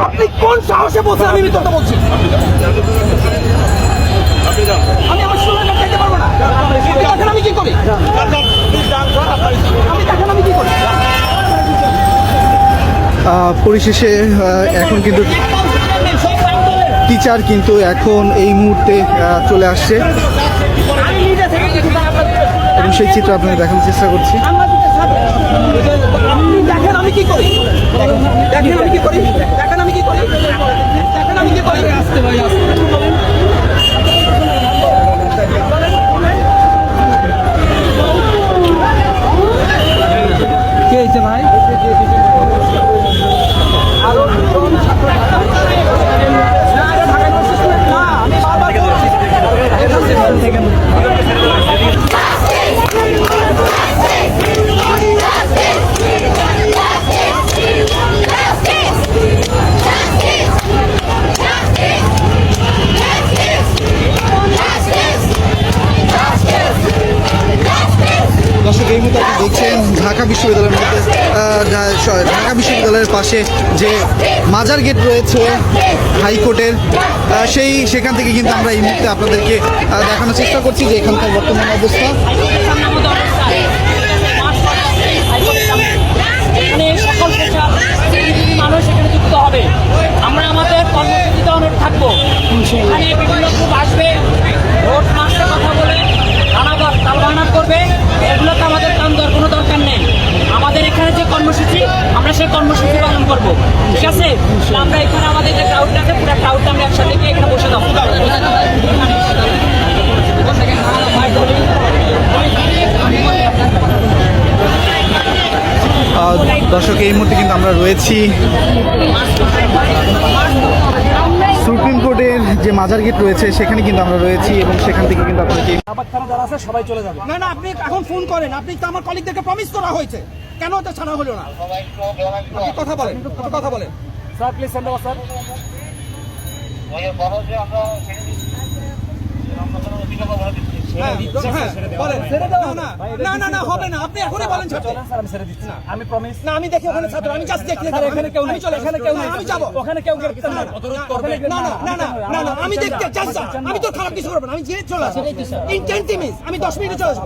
আপনি কোন সাহসে বলছেন আমি মিথ্যা বলছি? আমি আমার স্টুডেন্টকে যেতে পারবো না। দেখেন আমি কি করি, আমি দেখেন আমি কি করি। পরিশেষে এখন কিন্তু টিচার কিন্তু এখন এই মুহূর্তে চলে আসছে এবং সেই চিত্র আপনাদের দেখানোর চেষ্টা করছি। আপনি দেখেন আমি কি করি, দেখেন আমি কি করি, দেখেন আমি কি করি, দেখেন আমি কি করি। আসতে ভাই আসতে কে হয়েছে ভাই? আরো দর্শক এই মুহূর্তে আপনি দেখছেন ঢাকা বিশ্ববিদ্যালয়ের মধ্যে ঢাকা বিশ্ববিদ্যালয়ের পাশে যে মাজার গেট রয়েছে হাইকোর্টের, সেখান থেকে কিন্তু আমরা এই মুহূর্তে আপনাদেরকে দেখানোর চেষ্টা করছি যে এখানকার বর্তমান অবস্থা। সকল পেশার মানুষ এখানে যুক্ত হবে। আমরা আমাদের কর্মসূচিতে অনেক থাকবো। এখানে বিভিন্ন গ্রুপ আসবে, ভোট মাসে কথা বলে তালবাহানা করবে, এগুলোতে আমাদের কান দেওয়ার কোনো দরকার নেই। আমাদের এখানে যে কর্মসূচি আমরা সেই কর্মসূচি পালন করবো, ঠিক আছে? আমরা এখানে আমাদের যে ক্রাউডটা আছে পুরো ক্রাউডটা আমরা একসাথে গিয়ে এখানে বসে যাবো। দর্শক এই মুহূর্তে কিন্তু আমরা রয়েছি সুপ্রিম কোর্টের যে মাজার গেট রয়েছে সেখানে কিন্তু আমরা রয়েছি এবং সেখান থেকে কিন্তু আপনাকে সবাই চলে যাবে। না না, আপনি এখন ফোন করেন, আপনি তো আমার কলিগদেরকে প্রমিস করা হয়েছে, কেন এটা ছাড়া হলো না? আপনি কথা বলেন, কথা বলেন sir, please send over sir. আপনি এখনই বলেন আমি প্রমিস না, আমি দেখি ওখানে ছাত্র, আমি জাস্ট দেখি এখানে কেউ নেই, চলে এখানে কেউ নেই, আমি যাব ওখানে কেউ না না না না, আমি দেখতে জাস্ট, আমি তো খারাপ কিছু করব না, আমি যে চলে আসব ইন 10 মিনিটস, আমি 10 মিনিটে চলে আসব।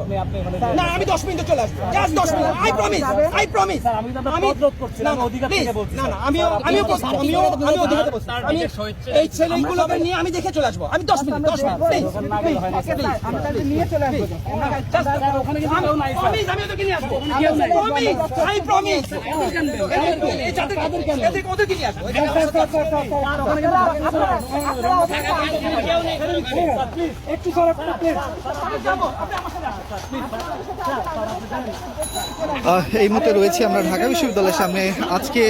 না আমি 10 মিনিটে চলে আসব, just 10 minute, I promise I promise. আমি অনুরোধ করছি না, অধিকার থেকে বলছি না না, আমি অধিকার বলছি, আমি এই ছেলেগুলোকে নিয়ে আমি দেখে চলে আসব, আমি 10 মিনিট প্লিজ নিয়ে চলে আসবো। ওখানে কিন্তু কেউ নাই, আমি ওদেরকে নিয়ে আসবো, আই প্রমিস। ওদেরকে নিয়ে আসবো, একটু সরে প্লিজ। এই মুহূর্তে রয়েছি আমরা ঢাকা বিশ্ববিদ্যালয়ের সামনে। আজকে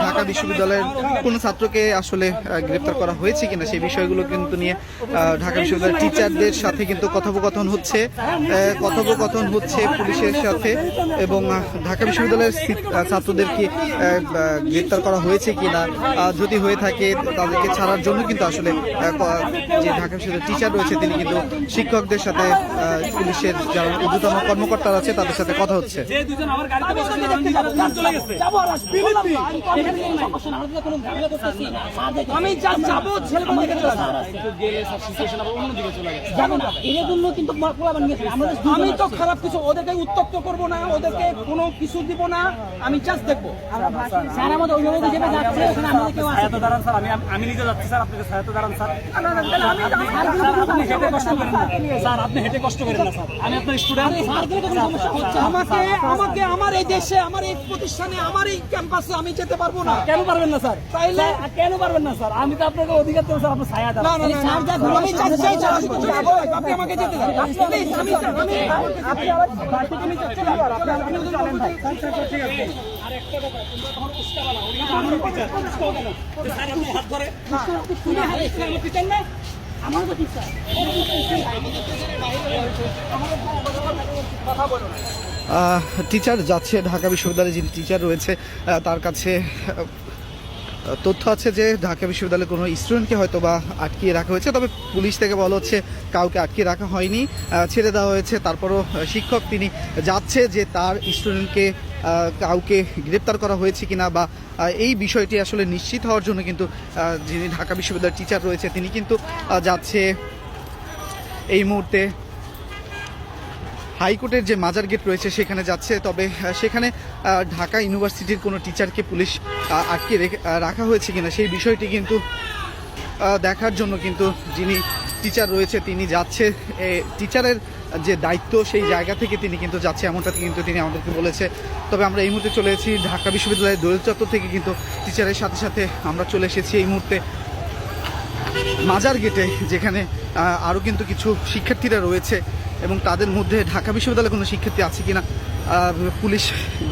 ঢাকা বিশ্ববিদ্যালয়ের কোনো ছাত্রকে আসলে গ্রেপ্তার করা হয়েছে কিনা সেই বিষয়গুলো কিন্তু নিয়ে ঢাকা বিশ্ববিদ্যালয়ের টিচারদের সাথে কিন্তু কথোপকথন হচ্ছে পুলিশের সাথে, এবং ঢাকা বিশ্ববিদ্যালয়ের ছাত্রদেরকে গ্রেপ্তার করা হয়েছে কিনা, যদি হয়ে থাকে তাদেরকে ছাড়ার জন্য কিন্তু আসলে যে ঢাকা বিশ্ববিদ্যালয়ের টিচার রয়েছে তিনি কিন্তু শিক্ষকদের সাথে পুলিশের যারা ঊর্ধ্বতন কর্মকর্তারা আছে তাদের সাথে কথা হচ্ছে। আমি যাবো আমি তো খারাপ কিছু ওদেরকে উত্তপ্ত করবো না, ওদেরকে কোনো কিছু দিব না, আমি জাস্ট দেখবো। স্যার আমাদের অভিভাবক হিসেবে যাচ্ছে, ওখানে আমাদের কেউ আছে দাঁড়ান স্যার, আমি নিজে যাচ্ছি স্যার, আপনাকে সাহায্য দাঁড়ান স্যার। স্যার আপনি হেঁটে কষ্ট করেন না স্যার, আমি আপনার স্টুডেন্ট। আমাকে আমার এই দেশে, আমার এই প্রতিষ্ঠানে, আমার এই ক্যাম্পাসে আমি যেতে পারবো না। কেন পারবেন না স্যার? তাইলে কেন পারবেন না স্যার? আমি তো আপনাকে অধিকার দেবো স্যার, আপনার ছায়া দেবো। আপনি আমাকে যেতে দেন প্লিজ। আপনি টিচার যাচ্ছে ঢাকা বিশ্ববিদ্যালয়ে, যিনি টিচার রয়েছে তার কাছে তথ্য আছে যে ঢাকা বিশ্ববিদ্যালয়ে কোনো স্টুডেন্টকে হয়তো বা আটকিয়ে রাখা হয়েছে, তবে পুলিশ থেকে বলা হচ্ছে কাউকে আটকিয়ে রাখা হয়নি, ছেড়ে দেওয়া হয়েছে। তারপরও শিক্ষক তিনি যাচ্ছে যে তার স্টুডেন্টকে কাউকে গ্রেপ্তার করা হয়েছে কিনা বা এই বিষয়টি আসলে নিশ্চিত হওয়ার জন্য কিন্তু যিনি ঢাকা বিশ্ববিদ্যালয়ের টিচার রয়েছে তিনি কিন্তু যাচ্ছে এই মুহূর্তে হাইকোর্টের যে মাজার গেট রয়েছে সেখানে যাচ্ছে। তবে সেখানে ঢাকা ইউনিভার্সিটির কোনো টিচারকে পুলিশ আটকে রাখা হয়েছে কিনা সেই বিষয়টি কিন্তু দেখার জন্য কিন্তু যিনি টিচার রয়েছে তিনি যাচ্ছে। টিচারের যে দায়িত্ব সেই জায়গা থেকে তিনি কিন্তু যাচ্ছে, এমনটা কিন্তু তিনি আমাদেরকে বলেছে। তবে আমরা এই মুহূর্তে চলে এসেছি ঢাকা বিশ্ববিদ্যালয়ের দোয়েল চত্বর থেকে, কিন্তু টিচারের সাথে সাথে আমরা চলে এসেছি এই মুহূর্তে মাজার গেটে, যেখানে আরও কিন্তু কিছু শিক্ষার্থীরা রয়েছে এবং তাদের মধ্যে ঢাকা বিশ্ববিদ্যালয়ে কোনো শিক্ষার্থী আছে কিনা, পুলিশ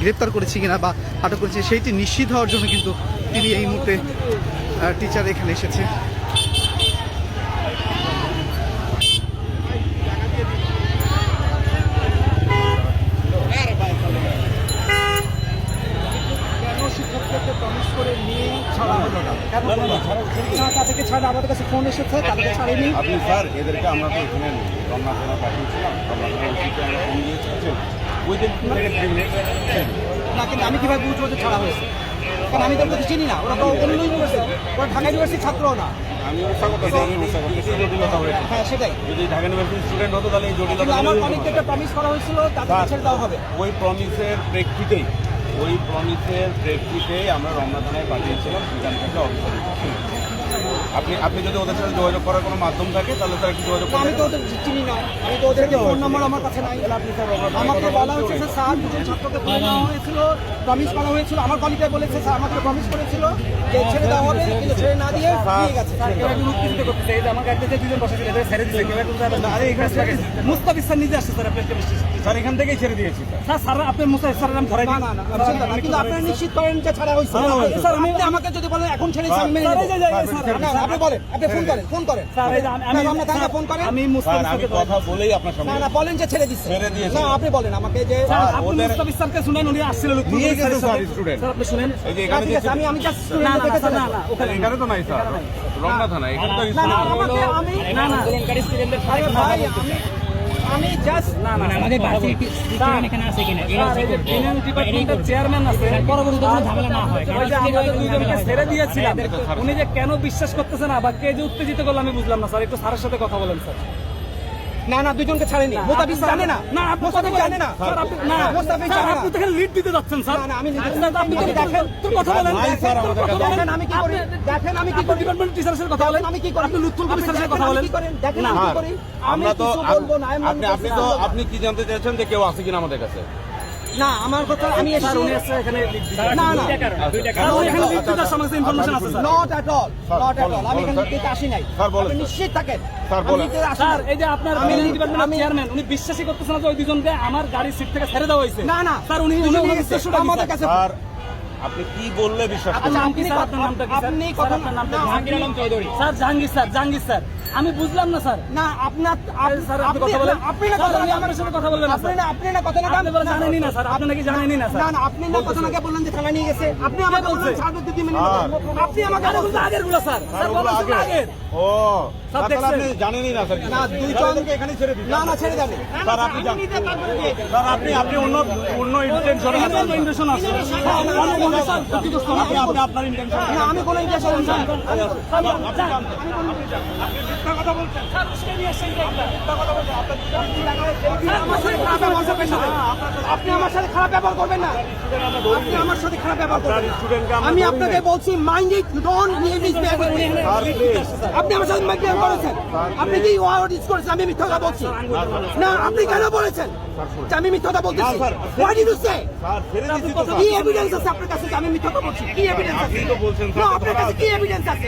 গ্রেপ্তার করেছে কিনা বা আটক করেছে সেইটি নিশ্চিত হওয়ার জন্য কিন্তু তিনি এই মুহূর্তে টিচার এখানে এসেছে। আমাদের কাছে ফোন এসেছে, তাদেরকে ছাড়েনি। আপনি স্যার এদেরকে আমরা তো এখানে রমনা থানা পাঠিয়েছিলাম, রমনা থানার ওসিকে আমরা ফোন দিয়েছি, উইদিন 2 মিনিট না, কিন্তু আমি কিভাবে বুঝবো যে ছাড়া হয়েছে? কারণ আমি তো চিনি না, ওরা তো অন্য ইউনিভার্সিটি, ওরা ঢাকা ইউনিভার্সিটির ছাত্রও না। আমি জটিলতা হয়েছে। হ্যাঁ, সেটাই। যদি ঢাকা ইউনিভার্সিটির স্টুডেন্ট হতো তাহলে এই জটিলতা কিন্তু আমার অনেককে একটা প্রমিস করা হয়েছিল, তাদেরকে ছেড়ে দেওয়া হবে। ওই প্রমিসের প্রেক্ষিতেই আমরা রমনা থানায় পাঠিয়েছিলাম, সেখান থেকে অফিসার। আপনি যদি ওদের সাথে যোগাযোগ করার কোনো মাধ্যম থাকে তাহলে তারা কি যোগাযোগ আমি তো ওদের চিনি না, আমি তো ওদের ফোন নাম্বার আমার কাছে নাই। আমাকে বলা হয়েছে যে স্যার দুজন ছাত্রকে তুলে নেওয়া হয়েছিল, প্রমিস করা হয়েছিল। আমার কলিগরা বলেছে স্যার আমাকে প্রমিস করেছিল যে ছেড়ে দেওয়া হবে, কিন্তু ছেড়ে না দিয়ে দিয়ে গেছে। মুস্তাফিজ স্যার নিজে আসছে স্যার, স্যার এখান থেকেই ছেড়ে দিয়েছি স্যার আপনি মুস্তাফিজ স্যারের নাম ধরে না না না, কিন্তু আপনারা নিশ্চিত করেন যে ছাড়া হয়েছে। স্যার আমি আমাকে যদি বলেন এখন ছেড়েছি আমি মেনে নেব। না, আপনি বলেন, আপনি ফোন করেন স্যার আমরা তাকে ফোন করেন। আমি মুস্তাফিজ আমি কথা বলেই আপনার সামনে না বলেন যে ছেড়ে দিচ্ছে। ছেড়ে দিয়েছে। না, আপনি বলেন আমাকে যে আপনি মুস্তাফিজ স্যারকে শুনেন, উনি আসছিল লুৎফুল নিয়ে গেছে স্যারের স্যার সাথে। স্টুডেন্ট। স্যার আপনি শুনেন, এই যে এখানে ঠিক আছে, আমি জাস্ট না স্টুডেন্ট দেখে না না ওখানে এখানে তো নাই স্যার, রমনা থানা এখানে তো না, আমি না না আন্দোলনকারী স্টুডেন্টদের আরে ভাই, আমি জাস্ট না না আমাদের ভার্সিটি স্টুডেন্ট এখানে আছে কিনা এরা চেক করবে। ফিনান্স ডিপার্টমেন্টের চেয়ারম্যান আছে, পরবর্তীতে কোনো ঝামেলা না হয়। কারণ যে আমাদের দুইজনকে ছেড়ে দিয়েছিলাম, উনি যে কেন বিশ্বাস করতেছে না বা কে যে উত্তেজিত করলো আমি বুঝলাম না স্যার। একটু স্যারের সাথে কথা বলেন স্যার। না দুজনকে ছাড়েনি। মোস্তাফিজ জানে না। না আপনি মোস্তাফিজ জানে না। স্যার আপনি না মোস্তাফিজ স্যার জানে না। আপনি তো এখানে লিড দিতে যাচ্ছেন স্যার। না, আমি লিড স্যার, আপনি তো দেখেন তোর কথা বলেন। নাই স্যার, আমাদের কাছে। দেখেন আমি কি করি, দেখেন আমি কি করি। ডিপার্টমেন্ট টিচারের সাথে কথা বলেন। আমি কি করি, আপনি লুৎফুল কবির স্যারের সাথে কথা বলেন। দেখেন আমি কি করি। আমরা তো কিছু বলবো না, আপনি কি জানতে চাইছেন যে কেউ আছে কিনা আমাদের কাছে? না, আমার কথা আমি স্যার এসেছি। উনি আছে এখানে লিড দিতে। না না স্যার উনি এখানে লিড দিতে সমস্ত ইনফরমেশন আছে স্যার। নট এট অল, আমি এখানে দিতে আসি নাই। স্যার, বলেন, আপনি স্যার। নিশ্চিত থাকেন। স্যার, বলেন। আমি দিতে আসি স্যার নাই। এই যে আপনার ফিনান্স ডিপার্টমেন্টের চেয়ারম্যান উনি বিশ্বাসই করতেছেন না যে ওই দুজনকে আমার গাড়ির সিট থেকে ছেড়ে দেওয়া হয়েছে। না না স্যার উনি দুজনেই উনি এসেছে, আমাদের কাছে। স্যার আপনি কি বললে বিশ্বাস আপনার করবেন? নাম কি স্যার? আপনার নামটা কি স্যার? আপনি স্যার, কথা আপনার নামটা না, কি? জাহাঙ্গীর আলম চৌধুরী। স্যার জাহাঙ্গীর স্যার আমি বুঝলাম না স্যার। না আপনার স্যার আপনি কথা বলেন। আপনি না স্যার, কথা উনি আমার সাথে কথা বলবেন না স্যার। আপনি না কথা না আপনি বলেন জানেনই না স্যার, আপনি নাকি জানেনই না স্যার। না আপনি না কথা নাকি বললেন যে থানা নিয়ে গেছে। আপনি আমাকে বলছেন ছাড় দিতে দিবেন না। আপনি আমাকে আরে ওগুলো আগের গুলো স্যার। স্যার বলেন আগে। আগের। ও স্যার, তাহলে আপনি দেখছেন? জানেনই না স্যার। না দুইজন এখানে ছেড়ে দিন। না ছেড়ে দেন। স্যার আপনি জানেন। স্যার আপনি অন্য ইন্টেনশন এখানে অন্য ইন্টেনশন আছে। আপনি আপনার ইন্টেনশন না আমি কোনো ইন্টেনশন না। স্যার উস্কে নিয়ে আসছেন যে এগুলা। আপনি আমার সাথে খারাপ ব্যবহার করবেন না। আপনি আমার সাথে খারাপ ব্যবহার করবেন না। আমি আপনাকে বলছি মাইন্ড ইট, ডোন্ট মিস আপনি আমার সাথে মাইন্ড করেছেন। আপনি কি ওয়ার্ড ইউজ করেছেন? আমি মিথ্যা কথা বলছি না। আপনি কেন বলেছেন যে আমি মিথ্যা কথা বলতেছি? What did you say? Sir ছেড়ে দিচ্ছি তো কি এভিডেন্স আছে আপনার কাছে যে আমি মিথ্যা কথা বলছি? কি এভিডেন্স আছে? আপনি তো বলছেন না, আপনার কাছে কি এভিডেন্স আছে?